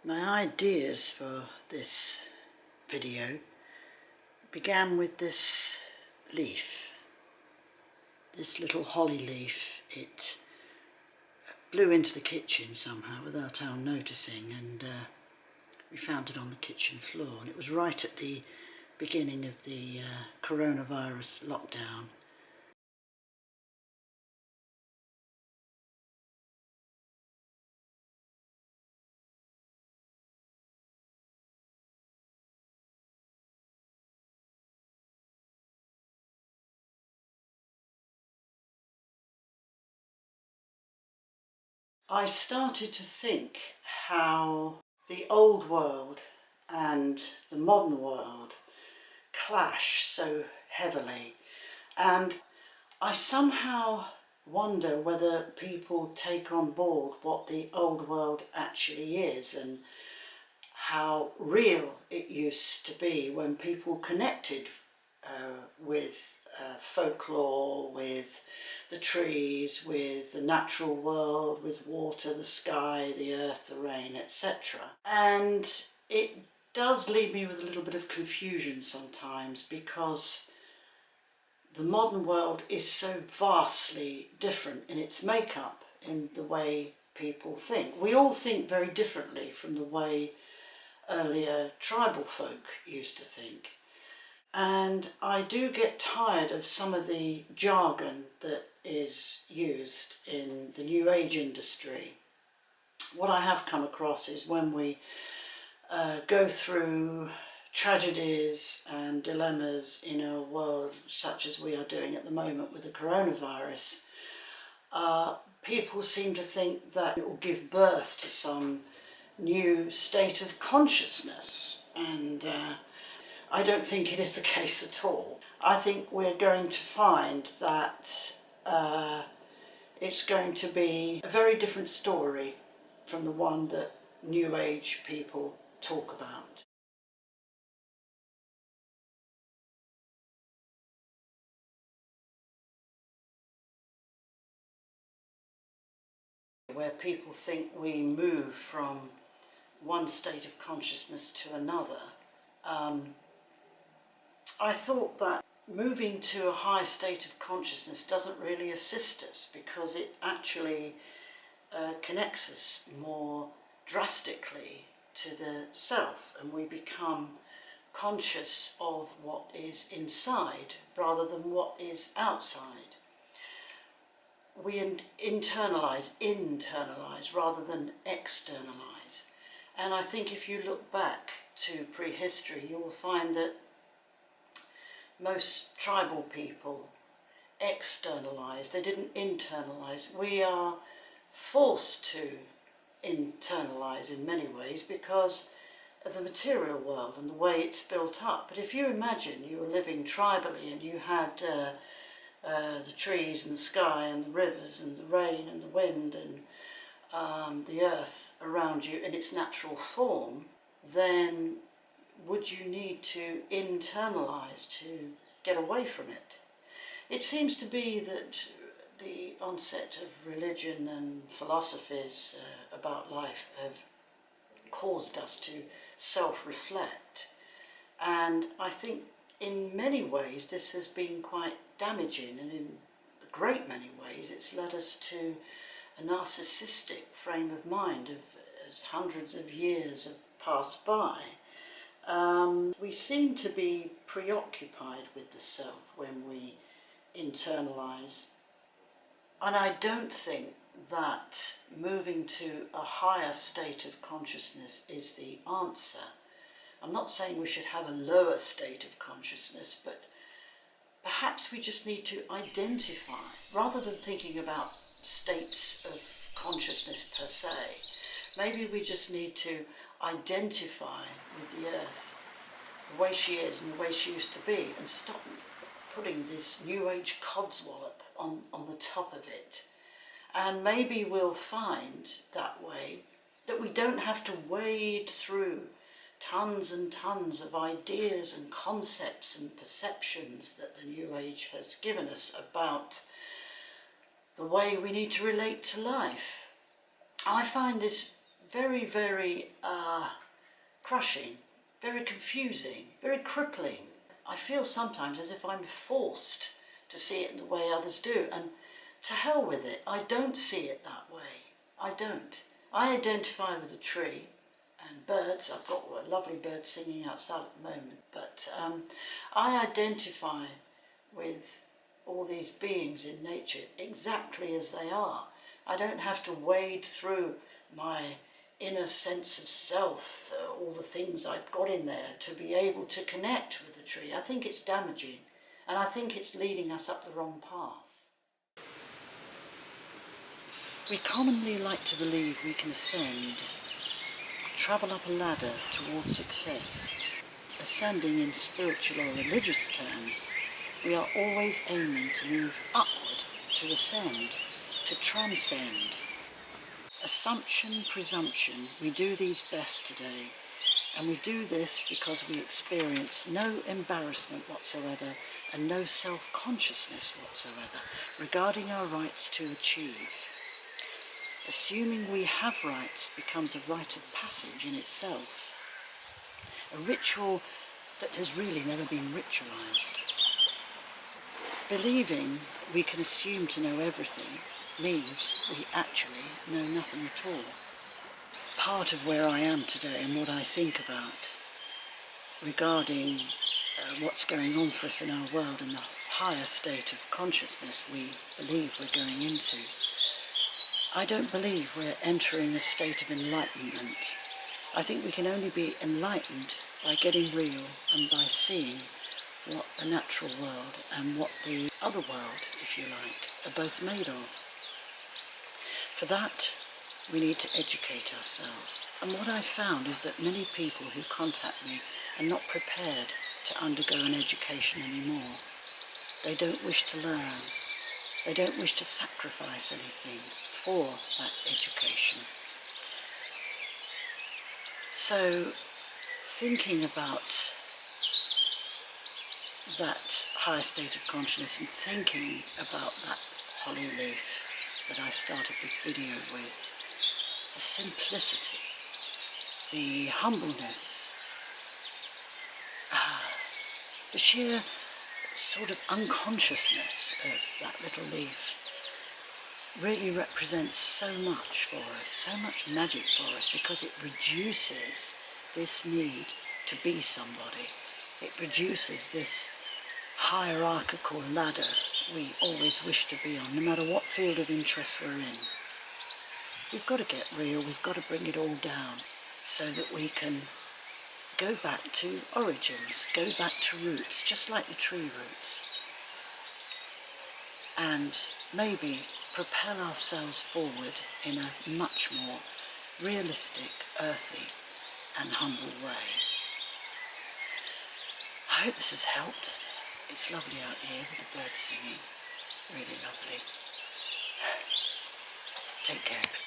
My ideas for this video began with this leaf, this little holly leaf. It blew into the kitchen somehow without our noticing, and we found it on the kitchen floor, and it was right at the beginning of the coronavirus lockdown. I started to think how the old world and the modern world clash so heavily, and I somehow wonder whether people take on board what the old world actually is and how real it used to be when people connected with folklore, with the trees, with the natural world, with water, the sky, the earth, the rain, etc. And it does leave me with a little bit of confusion sometimes, because the modern world is so vastly different in its makeup, in the way people think. We all think very differently from the way earlier tribal folk used to think. And I do get tired of some of the jargon that is used in the New Age industry. What I have come across is when we go through tragedies and dilemmas in our world, such as we are doing at the moment with the coronavirus, people seem to think that it will give birth to some new state of consciousness, and I don't think it is the case at all. I think we're going to find that it's going to be a very different story from the one that New Age people talk about. Where people think we move from one state of consciousness to another. I thought that moving to a higher state of consciousness doesn't really assist us, because it actually connects us more drastically to the self, and we become conscious of what is inside rather than what is outside. We internalise rather than externalise. And I think if you look back to prehistory, you will find that most tribal people externalised, they didn't internalise. We are forced to internalise in many ways because of the material world and the way it's built up. But if you imagine you were living tribally and you had the trees and the sky and the rivers and the rain and the wind and the earth around you in its natural form, then would you need to internalise to get away from it? It seems to be that the onset of religion and philosophies about life have caused us to self-reflect, and I think in many ways this has been quite damaging, and in a great many ways it's led us to a narcissistic frame of mind as hundreds of years have passed by. We seem to be preoccupied with the self when we internalise, and I don't think that moving to a higher state of consciousness is the answer. I'm not saying we should have a lower state of consciousness, but perhaps we just need to identify, rather than thinking about states of consciousness per se, maybe we just need to identify with the earth, the way she is and the way she used to be, and stop putting this New Age codswallop on the top of it. And maybe we'll find that way that we don't have to wade through tons and tons of ideas and concepts and perceptions that the New Age has given us about the way we need to relate to life. I find this very, very crushing, very confusing, very crippling. I feel sometimes as if I'm forced to see it in the way others do, and to hell with it. I don't see it that way. I don't. I identify with the tree and birds. I've got a lovely bird singing outside at the moment, but I identify with all these beings in nature exactly as they are. I don't have to wade through my inner sense of self, all the things I've got in there, to be able to connect with the tree. I think it's damaging, and I think it's leading us up the wrong path. We commonly like to believe we can ascend, travel up a ladder towards success. Ascending in spiritual or religious terms, we are always aiming to move upward, to ascend, to transcend. Assumption, presumption, we do these best today, and we do this because we experience no embarrassment whatsoever and no self-consciousness whatsoever regarding our rights to achieve. Assuming we have rights becomes a rite of passage in itself, a ritual that has really never been ritualized. Believing we can assume to know everything means we actually know nothing at all. Part of where I am today and what I think about regarding what's going on for us in our world and the higher state of consciousness we believe we're going into, I don't believe we're entering a state of enlightenment. I think we can only be enlightened by getting real and by seeing what the natural world and what the other world, if you like, are both made of. For that, we need to educate ourselves. And what I've found is that many people who contact me are not prepared to undergo an education anymore. They don't wish to learn. They don't wish to sacrifice anything for that education. So, thinking about that higher state of consciousness and thinking about that holly leaf that I started this video with, the simplicity, the humbleness, the sheer sort of unconsciousness of that little leaf really represents so much for us, so much magic for us, because it reduces this need to be somebody. It reduces this hierarchical ladder we always wish to be on, no matter what field of interest we're in. We've got to get real, we've got to bring it all down so that we can go back to origins, go back to roots, just like the tree roots, and maybe propel ourselves forward in a much more realistic, earthy and humble way. I hope this has helped. It's lovely out here with the birds singing. Really lovely. Take care.